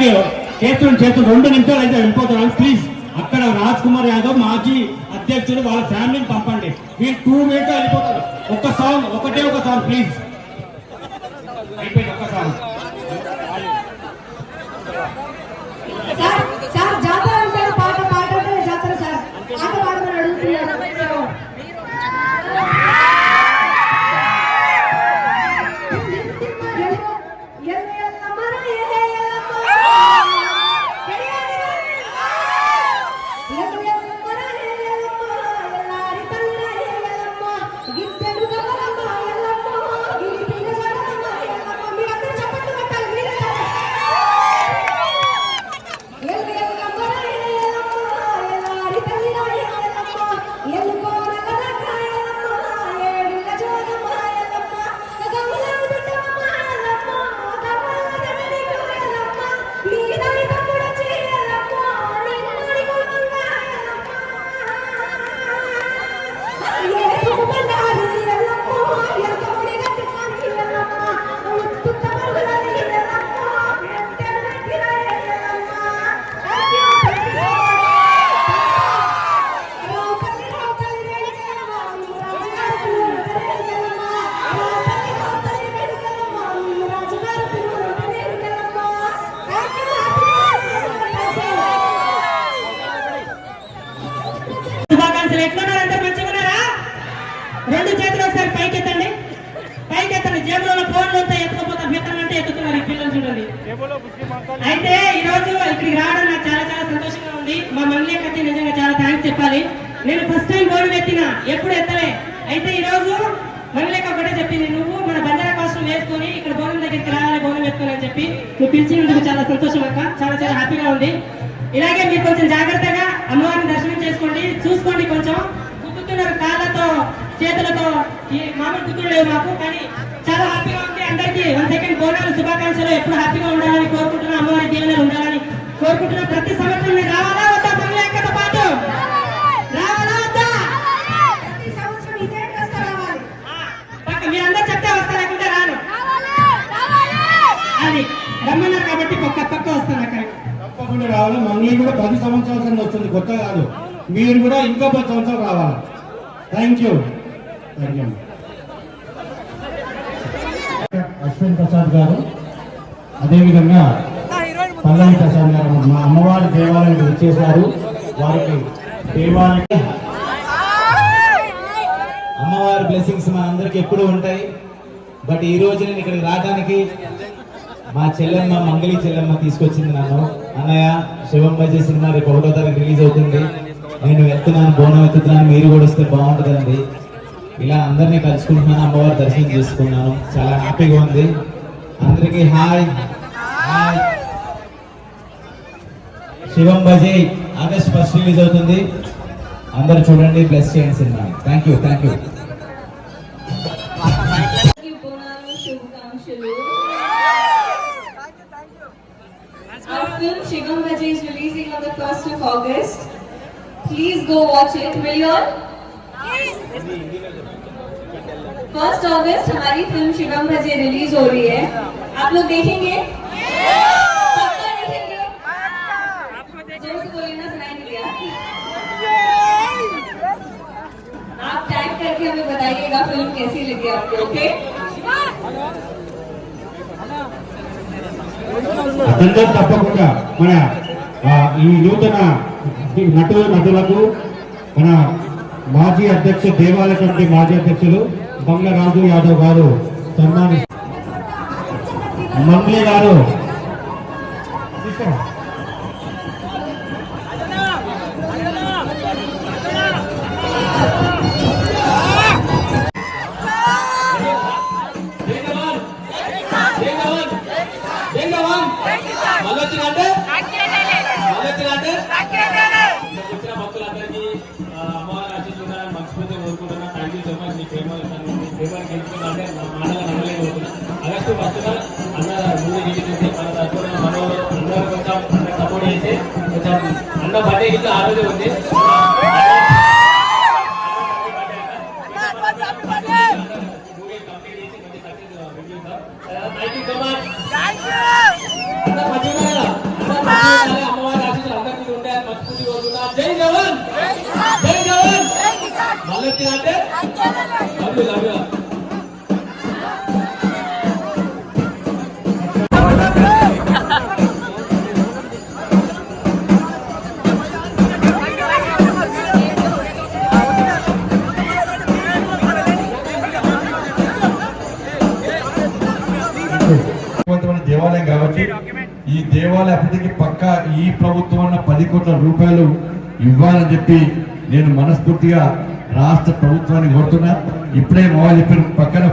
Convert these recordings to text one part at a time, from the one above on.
అలాగే చేతులు 2 నిమిషాలు అయితే వెళ్ళిపోతున్నాను ప్లీజ్. అక్కడ రాజ్ కుమార్ యాదవ్ మాజీ అధ్యక్షుడు వాళ్ళ ఫ్యామిలీని పంపండి. మీరు 2 మినిట్స్ వెళ్ళిపోతారు. ఒక సాంగ్ ప్లీజ్. అయిపోయింది ఒక్క సాంగ్. సార్ జాతర అంటారు, పాట అంటే జాతర సార్, ఆట పాడమని అడుగుతున్నారు. ఎట్లున్నారంటే మంచిగున్నారా? 2 చేతులు ఒకసారి పైకెత్తండి. జేబులో ఫోన్లు అంతా ఎత్తుకోపోతా మెత్తానంటే ఎత్తుతున్నారు ఈ పిల్లలు చూడండి. అయితే ఈ రోజు ఇక్కడికి రావడం నాకు చాలా సంతోషంగా ఉంది. మా మమ్మీ కట్టి నిజంగా చాలా థ్యాంక్స్ చెప్పాలి. నేను ఫస్ట్ టైం బోనం ఎత్తినా, ఎప్పుడు ఎత్తలే. అయితే ఈ రోజు మమ్మీలేక ఒకటే చెప్పింది, నువ్వు మన బంజారా కాస్ట్యూమ్ వేసుకొని ఇక్కడ బోనం దగ్గరికి రావాలి, బోనం ఎత్తుకొని అని చెప్పి నువ్వు పిలిచినందుకు చాలా సంతోషం అక్క. చాలా హ్యాపీగా ఉంది. ఇలాగే మీరు కొంచెం జాగ్రత్తగా అమ్మవారిని దర్శనం చేసుకోండి, చూసుకోండి. కొంచెం గుర్తున్నారు కాళ్ళతో చేతులతో, ఈ మామూలు గుర్తులు లేవు మాకు, కానీ చాలా హ్యాపీగా ఉంది. అందరికీ 1 సెకండ్ బోనాలు శుభాకాంక్షలు. ఎప్పుడు హ్యాపీగా ఉండాలని కోరుకుంటున్నా, అమ్మవారి దీవెనలు ఉండాలని కోరుకుంటున్నా. ప్రతి సంవత్సరం మీరు రావాలా వద్దా? పనులేకతో పాటు రావాలా వద్దా? మీరందరూ చెప్తే వస్తా, లేకుంటే రాను. అది రమ్మన్నారు కాబట్టి పక్క వస్తాను అక్కడ. తప్పకుండా రావాలి. మంగళీ కూడా 10 సంవత్సరాల కింద వస్తుంది, కొత్త కాదు. మీరు కూడా ఇంకా 10 సంవత్సరాలు రావాలి. Thank you. అశ్విన్ ప్రసాద్ గారు, అదేవిధంగా పల్లవి ప్రసాద్ గారు మా అమ్మవారి దేవాలయానికి వచ్చేసారు. వారికి దేవాలయం అమ్మవారి బ్లెస్సింగ్స్ మన అందరికి ఎప్పుడు ఉంటాయి. బట్ ఈ రోజు నేను ఇక్కడికి రావడానికి మా చెల్లెమ్మ మంగళి చెల్లెమ్మ తీసుకొచ్చింది నన్ను. అన్నయ్య శివం బజే సినిమా రేపు 1వ తారీఖు రిలీజ్ అవుతుంది, నేను వెళ్తున్నాను, బోనం ఎత్తుతున్నాను, మీరు కూడా వస్తే బాగుంటుందండి. ఇలా అందరినీ కలుసుకుంటున్నాను, అమ్మవారి దర్శనం చేసుకున్నాను, చాలా హ్యాపీగా ఉంది. అందరికీ హాయ్. శివం బజే ఆగస్ట్ 1 రిలీజ్ అవుతుంది, అందరూ చూడండి, బ్లెస్ చేయండి cinema. Thank you. Our film Shivam Bhaji is releasing on the 1st of August. Please go watch it. Will you all? 1st August हमारी फिल्म शिवम भजी रिलीज हो रही है. आप लोग देखेंगे? पक्का देखेंगे? जोर से बोलिए ना, सुनाई नहीं दिया. आप टैग करके हमें बताइएगा फिल्म कैसी लगी आपको. ओके? అందరూ తప్పకుండా మన ఈ నూతన నటులకు మన మాజీ అధ్యక్షుడు, దేవాలయ కమిటీ మాజీ అధ్యక్షులు బంగ్లా రాజు యాదవ్ గారు సన్మాని మంగ్లీ గారు భక్తులందరికీ అమ్మవారి ఆశీర్వాదాలు మనస్ఫూర్తిగా కోరుకుంటున్నా. Thank you so much. మీ ప్రేమ గెలుచుకుంటే మాటగా నమ్మలేకపోతున్నా. ఆగస్టు 1 అన్న ముందు రిలీజ్ మన తరఫున మనం అందరూ కొంచెం అన్న సపోర్ట్ చేసి కొంచెం అన్న బర్త్డే ఇట్లా ఆ రోజు ఉంది. మూవీ కంప్లీట్ చేసి మంచి success thank you so much. వచ్చిందంటే లవ్ యూ దేవాలయం కాబట్టి ఈ దేవాలయ అభివృద్ధికి పక్క ఈ ప్రభుత్వం అన్న 10 కోట్ల రూపాయలు ఇవ్వాలని చెప్పి నేను మనస్ఫూర్తిగా రాష్ట్ర ప్రభుత్వాన్ని కోరుతున్నా. ఇప్పుడే మొబైల్ చెప్పిన పక్కన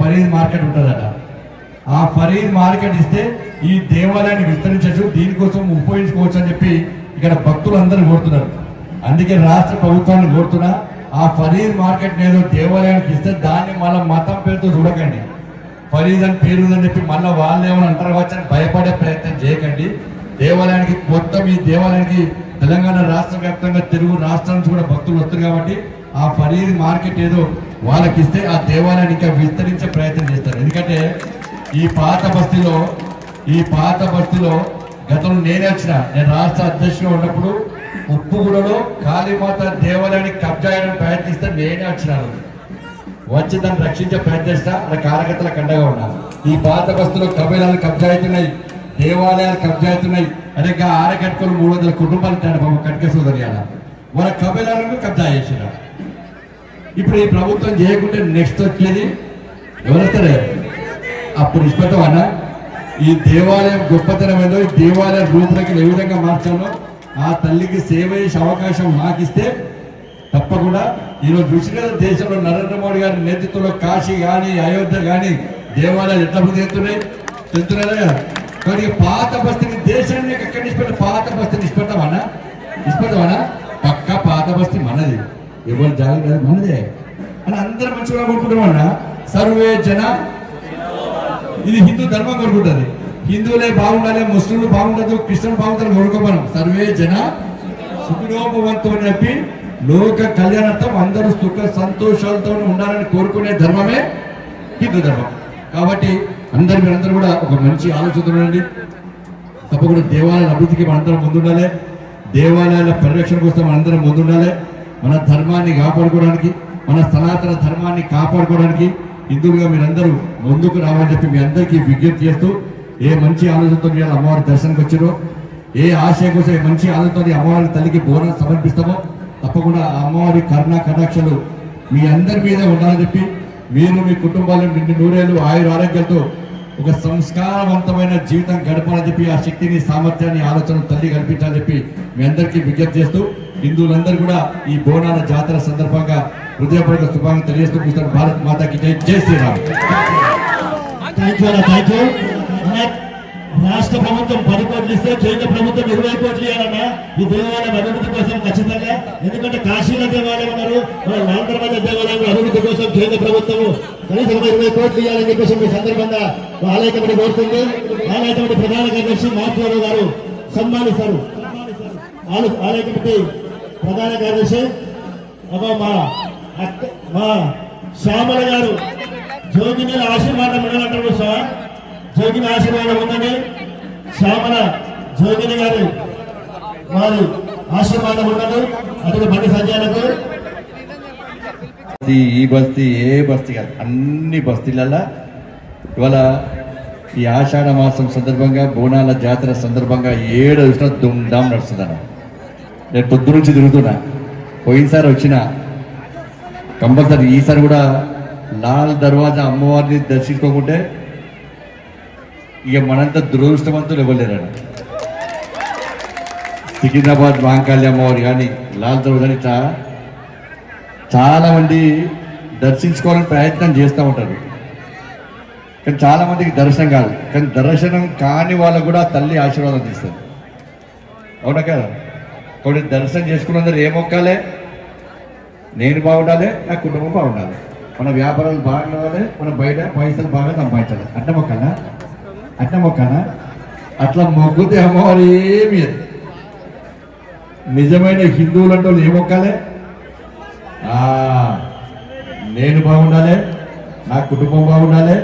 ఫరీద్ మార్కెట్ ఉంటుందట. ఆ ఫరీద్ మార్కెట్ ఇస్తే ఈ దేవాలయాన్ని విస్తరించచ్చు, దీనికోసం ఉపయోగించుకోవచ్చు అని చెప్పి ఇక్కడ భక్తులు అందరూ కోరుతున్నారు. అందుకే రాష్ట్ర ప్రభుత్వాన్ని కోరుతున్నా, ఆ ఫరీద్ మార్కెట్ ఏదో దేవాలయానికి ఇస్తే దాన్ని మళ్ళీ మతం పేరుతో చూడకండి. ఫరీద్ అని పేరు ఉందని చెప్పి మళ్ళీ వాళ్ళు ఏమైనా అంటారు వచ్చని భయపడే ప్రయత్నం చేయకండి. దేవాలయానికి మొత్తం ఈ దేవాలయానికి తెలంగాణ రాష్ట్ర వ్యాప్తంగా తెలుగు రాష్ట్రాల నుంచి కూడా భక్తులు వస్తారు కాబట్టి ఆ ఫరీద్ మార్కెట్ ఏదో వాళ్ళకి ఇస్తే ఆ దేవాలయాన్ని ఇంకా విస్తరించే ప్రయత్నం చేస్తారు. ఎందుకంటే ఈ పాత బస్తీలో గతంలో నేనే నేను రాష్ట్ర అధ్యక్షుడు ఉన్నప్పుడు ఉప్పుగూడలో కాళీమాత దేవాలయానికి కబ్జా చేయడానికి ప్రయత్నిస్తే నేనే వచ్చినాను. వచ్చి దాన్ని రక్షించే ప్రయత్నిస్తా అలా కార్యకర్తల కండగా ఉన్నారు. ఈ పాత బస్తులో కబేలాలు కబ్జా అవుతున్నాయి, దేవాలయాలు కబ్జా అవుతున్నాయి. అదే ఆరకట్టుకొని 300 కుటుంబాలు కట్కే సోదరియాల వాళ్ళ కబేలాలను కబ్జా చేసినారు. ఇప్పుడు ఈ ప్రభుత్వం చేయకుంటే నెక్స్ట్ వచ్చేది ఎవరు వస్తారే? అప్పుడు ఇష్టపడతామన్నా ఈ దేవాలయం గొప్పతనం ఏదో, ఈ దేవాలయం రూపురేఖలు ఏ విధంగా మార్చాలో ఆ తల్లికి సేవ చేసే అవకాశం మాకిస్తే తప్పకుండా ఈరోజు చూసిన దేశంలో నరేంద్ర మోడీ గారి నేతృత్వంలో కాశీ కానీ అయోధ్య కానీ దేవాలయాలు ఎట్లా అభివృద్ధి చెందుతున్నారా? కానీ పాత బస్తీని దేశాన్ని ఎక్కడ నిష్పెట్ట పాత బస్తీని ఇష్టపడతామన్నా పక్క పాత బస్తీ మనది, ఎవరు జాగ్రత్త మనదే అని అందరూ మంచిగా కొనుక్కుంటామన్నా. సర్వే జన ఇది హిందూ ధర్మం కొనుక్కుంటుంది. హిందువులే బాగుండాలి, ముస్లింలు బాగుండదు, క్రిస్టియన్ బాగుంటారు కొనుక్కోమనం. సర్వే జన సుఖినోపవంతో అని చెప్పి లోక కళ్యాణార్థం అందరూ సుఖ సంతోషాలతో ఉండాలని కోరుకునే ధర్మమే హిందూ ధర్మం. కాబట్టి మీరందరూ కూడా ఒక మంచి ఆలోచన ఉండండి. తప్పకుండా దేవాలయాల అభివృద్ధికి మనందరం ముందుండాలి, దేవాలయాల పరిరక్షణ కోసం మనందరం ముందుండాలి. మన ధర్మాన్ని కాపాడుకోవడానికి, మన సనాతన ధర్మాన్ని కాపాడుకోవడానికి హిందువులుగా మీరందరూ ముందుకు రావాలని చెప్పి మీ అందరికీ విజ్ఞప్తి చేస్తూ, ఏ మంచి ఆలోచనతో మీరు అమ్మవారి దర్శనానికి వచ్చారో, ఏ ఆశయం కోసం ఏ మంచి ఆలోచనతో అమ్మవారి తల్లికి బోనం సమర్పిస్తామో తప్పకుండా ఆ అమ్మవారి కరుణా కటాక్షలు మీ అందరి మీద ఉండాలని చెప్పి, మీరు మీ కుటుంబాలను నిండి నూరేళ్ళు ఆయుర ఆరోగ్యాలతో ఒక సంస్కారవంతమైన జీవితం గడపాలని చెప్పి ఆ శక్తిని, సామర్థ్యాన్ని, ఆలోచన తల్లి కల్పించాలని చెప్పి మీ అందరికీ విజ్ఞప్తి చేస్తూ, హిందువులందరూ కూడా ఈ బోనాల జాతర సందర్భంగా హృదయపూర్వక శుభాకాంక్షలు తెలియజేస్తూ భారత్ మాతాకి జై. జై శ్రీరామ్. Thank you. రాష్ట్ర ప్రభుత్వం 10 కోట్లు ఇస్తే కేంద్ర ప్రభుత్వం 20 కోట్లు ఇవ్వాలన్నా ఈ దేవాలయం అభివృద్ధి కోసం ఖచ్చితంగా. ఎందుకంటే కాశీలో దేవాలయం ఉన్నారు, మన లాల్ దర్వాజా దేవాలయం అభివృద్ధి కోసం కేంద్ర ప్రభుత్వం కనీసం 20 కోట్లు ఇవ్వాలని చెప్పేసి మీ సందర్భంగా ఆలయ కమిటీ కోరుతుంది. ఆలయ కమిటీ ప్రధాన కార్యదర్శి మాధవరావు గారు సన్మానిస్తారు. ఆలయ కమిటీ ప్రధాన కార్యదర్శి మా శ్యామల గారు జోగిని ఆశీర్వాదం ఉండాలంటారు. జోగిని ఆశీర్వాదం ఉందని శ్యామల జోగిని గారు వారి ఆశీర్వాదం ఉండదు. అతను బండి సంజయాలకు ఈ బస్తీ ఏ బస్తీ కాదు, అన్ని బస్తీలలో ఇవాళ ఈ ఆషాఢ మాసం సందర్భంగా బోనాల జాతర సందర్భంగా 7 చూసిన దుమ్దాం నడుస్తుందన్న. నేను పొద్దు నుంచి తిరుగుతున్నా. పోయినసారి వచ్చిన కంపల్సరీ ఈసారి కూడా లాల్ దర్వాజా అమ్మవారిని దర్శించుకోకుంటే ఇక మనంతా దురదృష్టవంతులు ఇవ్వలేరన్న. సికింద్రాబాద్ మహాకాళి అమ్మవారు కానీ లాల్ దర్వాజా ఇట్లా చాలా మంది దర్శించుకోవాలని ప్రయత్నం చేస్తూ ఉంటారు. కానీ చాలా మందికి దర్శనం కాదు. కానీ దర్శనం కాని వాళ్ళకు కూడా తల్లి ఆశీర్వాదం తీస్తుంది. అవునా కదా? కాబట్టి దర్శనం చేసుకున్నందరూ ఏ మొక్కాలే? నేను బాగుండాలి, నా కుటుంబం బాగుండాలి, మన వ్యాపారాలు బాగుండాలి, మన బయట పైసలు బాగా సంపాదించాలి. అట్ట మొక్కనా అట్లా మొగ్గుతే అమ్మవారు ఏమి నిజమైన హిందువులు అంటే వాళ్ళు ఏ మొక్కాలే? నేను బాగుండాలి, నా కుటుంబం బాగుండాలి,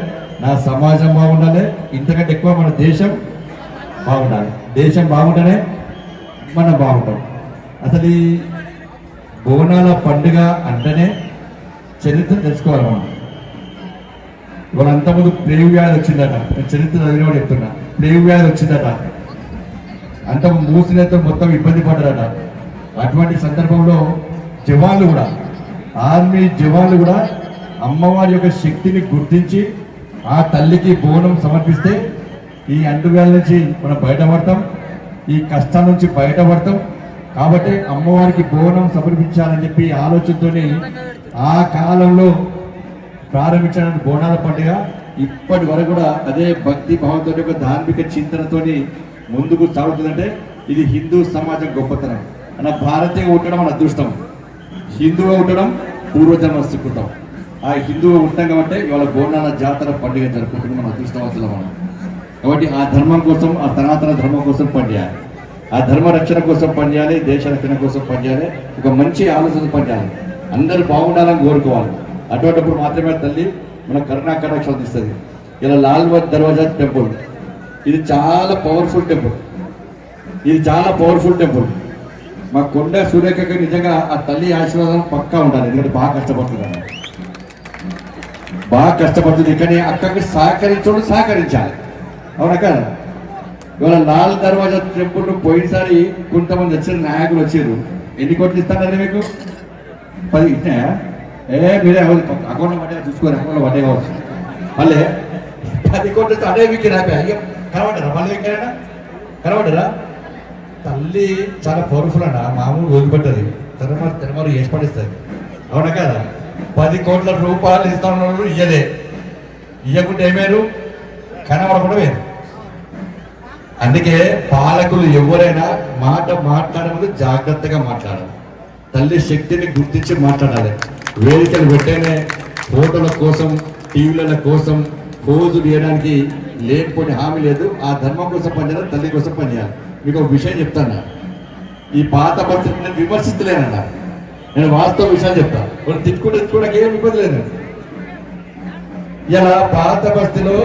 నా సమాజం బాగుండాలి, ఇంతకంటే ఎక్కువ మన దేశం బాగుండాలి. దేశం బాగుంటేనే మనం బాగుంటాం. అసలు ఈ బోనాల పండుగ అంటేనే చరిత్ర తెలుసుకోవాలి మనం. ఇవాళ అంతకుముందు ప్లేగు వ్యాధి వచ్చిందట, నేను చరిత్ర చదివిన కూడా చెప్తున్నా. ప్లేగు వ్యాధి వచ్చిందట, అంత మూసినతో మొత్తం ఇబ్బంది పడ్డారట. అటువంటి సందర్భంలో జవాన్లు కూడా, ఆర్మీ జవాన్లు కూడా అమ్మవారి యొక్క శక్తిని గుర్తించి ఆ తల్లికి బోనం సమర్పిస్తే ఈ అంటువ్యాల నుంచి మనం బయటపడతాం, ఈ కష్టం నుంచి బయటపడతాం. కాబట్టి అమ్మవారికి బోనం సమర్పించాలని చెప్పి ఆలోచనతోని ఆ కాలంలో ప్రారంభించిన బోనాల పండుగ ఇప్పటి వరకు కూడా అదే భక్తి భావంతో ఒక ధార్మిక చింతనతోని ముందుకు సాగుతుందంటే ఇది హిందూ సమాజం గొప్పతనం. మన భారతీయ ఉండడం మన అదృష్టం, హిందువుగా ఉండడం పూర్వజన్మ సుకృతం. ఆ హిందువుగా ఉంటాం కాబట్టి ఇవాళ బోనాల జాతర పండుగ జరుపుకుంటున్నాం, మన అదృష్టవంతులం మనం. కాబట్టి ఆ ధర్మం కోసం, ఆ సనాతన ధర్మం కోసం పనిచేయాలి, ఆ ధర్మ రక్షణ కోసం పనిచేయాలి, దేశ రక్షణ కోసం పనిచేయాలి, ఒక మంచి ఆలోచన పనిచేయాలి, అందరూ బాగుండాలని కోరుకోవాలి. అటువంటిప్పుడు మాత్రమే తల్లి మన కరుణా కటాక్షాలు తీస్తుంది. ఇలా లాల్ దర్వాజా టెంపుల్ ఇది చాలా పవర్ఫుల్ టెంపుల్, ఇది చాలా పవర్ఫుల్ టెంపుల్. మా కొండ సూర్యకకి నిజంగా ఆ తల్లి ఆశీర్వాదం పక్కా ఉండాలి, ఎందుకంటే బాగా కష్టపడుతుంది, బాగా కష్టపడుతుంది. కానీ అక్కడికి సహకరించాలి, అవునా కదా? ఇవాళ లాల్ దర్వాజా టెంపుల్ పోయినసారి కొంతమంది వచ్చిన నాయకులు వచ్చారు. ఎన్ని కోట్లు ఇస్తానండి మీకు? 10 ఇచ్చినాయా? మీరే అకౌంట్లో పడ్డా చూసుకోరు, అకౌంట్లో పడ్డే కావచ్చు. మళ్ళీ 10 కోట్లు ఇస్తే అదే మీకు రాపా కనబడ్డారా? మళ్ళీ ఎక్కడైనా కనబడ్డారా? తల్లి చాలా పవర్ఫుల్ అన్న, మామూలు వదిలిపెట్టది, తెరమారు వేసి పడిస్తుంది, అవునా కదా? 10 కోట్ల రూపాయలు ఇస్తాను ఇయ్యలే, ఇయ్యకుంటే ఏమేరు కనబడకుండా వేరు. అందుకే పాలకులు ఎవరైనా మాట్లాడే ముందు జాగ్రత్తగా మాట్లాడాలి, తల్లి శక్తిని గుర్తించి మాట్లాడాలి. వేదికలు పెట్టేనే ఫోటోల కోసం, టీవీల కోసం పోజు చేయడానికి లేకపోతే హామీ లేదు. ఆ ధర్మం కోసం పనిచేయాలి, తల్లి కోసం పనిచేయాలి. మీకు ఒక విషయం చెప్తాను, ఈ పాత పరిస్థితిని నేను విమర్శించలేనన్న, నేను వాస్తవ విషయాలు చెప్తాను. వాళ్ళు తిట్టుకోవడానికి ఏం ఇబ్బంది లేదు. ఇలా పాత బస్తీలో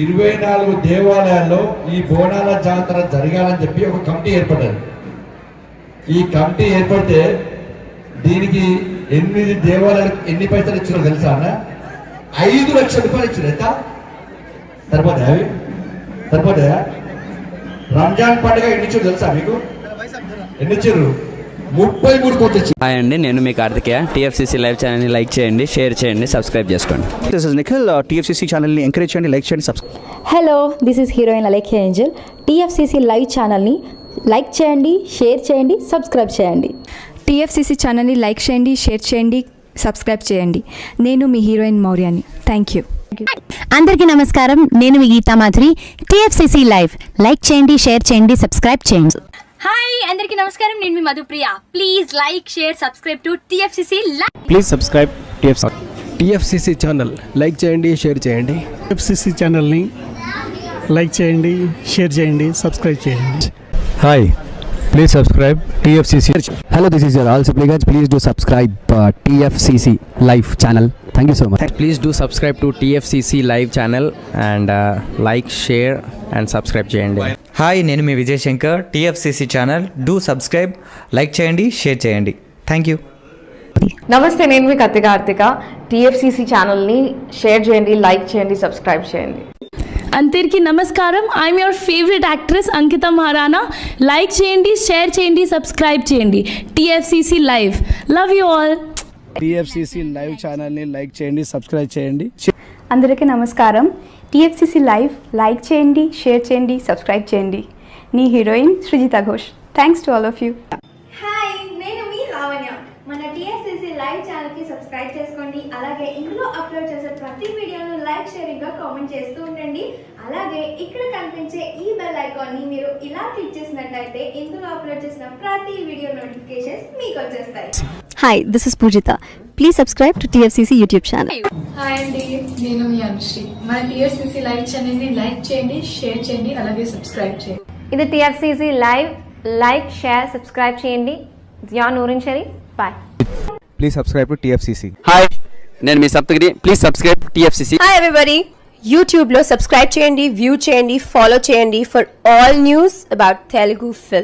24 దేవాలయాల్లో ఈ బోనాల జాతర జరగాలని చెప్పి ఒక కమిటీ ఏర్పడ్డది. ఈ కమిటీ ఏర్పడితే దీనికి 8 దేవాలయాలకు ఎన్ని పైసలు ఇచ్చినా తెలుసా అన్న? 5 లక్షల రూపాయలు ఇచ్చారు. ఎంత సరిపోతాయా? అవి సరిపోతాయా? రంజాన్ పండుగ ఎన్ని ఇచ్చారు తెలుసా మీకు? ఎన్ని ఇచ్చారు? 33 కోట్లు ఇచ్చారు. హాయ్ అండి, నేను మీ కార్తికేయ. టీఎఫ్సీసీ లైవ్ ఛానల్ని లైక్ చేయండి, షేర్ చేయండి, సబ్స్క్రైబ్ చేసుకోండి. This is Nikhil. టీఎఫ్సీసీ ఛానల్ని ఎంకరేజ్ చేయండి, లైక్ చేయండి, subscribe. Hello, this is heroine Alekhya Angel. TFCC live ఛానల్ని లైక్ చేయండి, షేర్ చేయండి, సబ్స్క్రైబ్ చేయండి. టీఎఫ్సీసీ ఛానల్ని లైక్ చేయండి, షేర్ చేయండి, సబ్స్క్రైబ్ చేయండి. నేను మీ హీరోయిన్ మౌర్యాని. Thank you. అందరికీ నమస్కారం, నేను మీ Geetha Madhuri. TFCC live like చేయండి, షేర్ చేయండి, సబ్స్క్రైబ్ చేయండి. హాయ్ అందరికీ నమస్కారం, నేను మీ Madhupriya. Please like, share, subscribe to TFCC live. Please subscribe TFCC channel. Like చేయండి, షేర్ చేయండి. టీఎఫ్సీసీ ఛానల్ని లైక్ చేయండి, షేర్ చేయండి, సబ్స్క్రైబ్ చేయండి. Hi, please subscribe TFCC. Hello, this is your all supplicants. Please do subscribe TFCC live channel. Thank you so much. Please do subscribe to TFCC live channel and like, share and subscribe చేయండి. Hi, నేను మీ Vijay Shankar. TFCC channel do subscribe, like చేయండి, share చేయండి. Thank you. నమస్తే, నేను మీ Karthika. TFCC ఛానల్ని share చేయండి, లైక్ చేయండి, సబ్స్క్రైబ్ చేయండి. అందరికీ నమస్కారం, I'm your favourite actress Ankita Maharana. Like చేయండి, షేర్ చేయండి, సబ్స్క్రైబ్ చేయండి. TFCC live. Love you all. TFCC live ఛానల్ని లైక్ చేయండి, సబ్స్క్రైబ్ చేయండి. అందరికీ నమస్కారం. టీఎఫ్సీసీ లైవ్ లైక్ చేయండి, షేర్ చేయండి, సబ్స్క్రైబ్ చేయండి. నీ heroine Srujitha Ghosh. Thanks to all of you. Hi, నేను మీ లావణ్య. మన టీఎఫ్సీసీ లైవ్ ఛానల్కి సబ్స్క్రైబ్ చేసుకోండి. అలాగే ఇందులో అప్లోడ్ చేసే ప్రతి వీడియోను లైక్, షేరింగ్గా కామెంట్ చేస్తూ ఉండండి. అలాగే ఇక్కడ కనిపించే ఈ బెల్ ఐకాన్ని మీరు ఇలా క్లిక్ చేసినట్లయితే ఇందులో అప్లోడ్ చేసిన ప్రతి వీడియో నోటిఫికేషన్స్ మీకు వచ్చేస్తాయి. Hi, this is Poojitha. Please subscribe to TFCC YouTube channel. Hi అండి, నేను మీ అనుశ్రీ. మన టీఎఫ్సీసీ లైవ్ ఛానల్ని లైక్ చేయండి, షేర్ చేయండి, అలాగే సబ్స్క్రైబ్ చేయండి. ఇది TFCC live. Like, share, subscribe చేయండి. Zia Noorin Sharif. Bye. Please subscribe to TFCC. Hi, నేను మీ Saptagiri. Please subscribe TFCC. Hi everybody, యూట్యూబ్లో సబ్స్క్రైబ్ చేయండి, వ్యూ చేయండి, ఫాలో చేయండి for all news about Telugu film.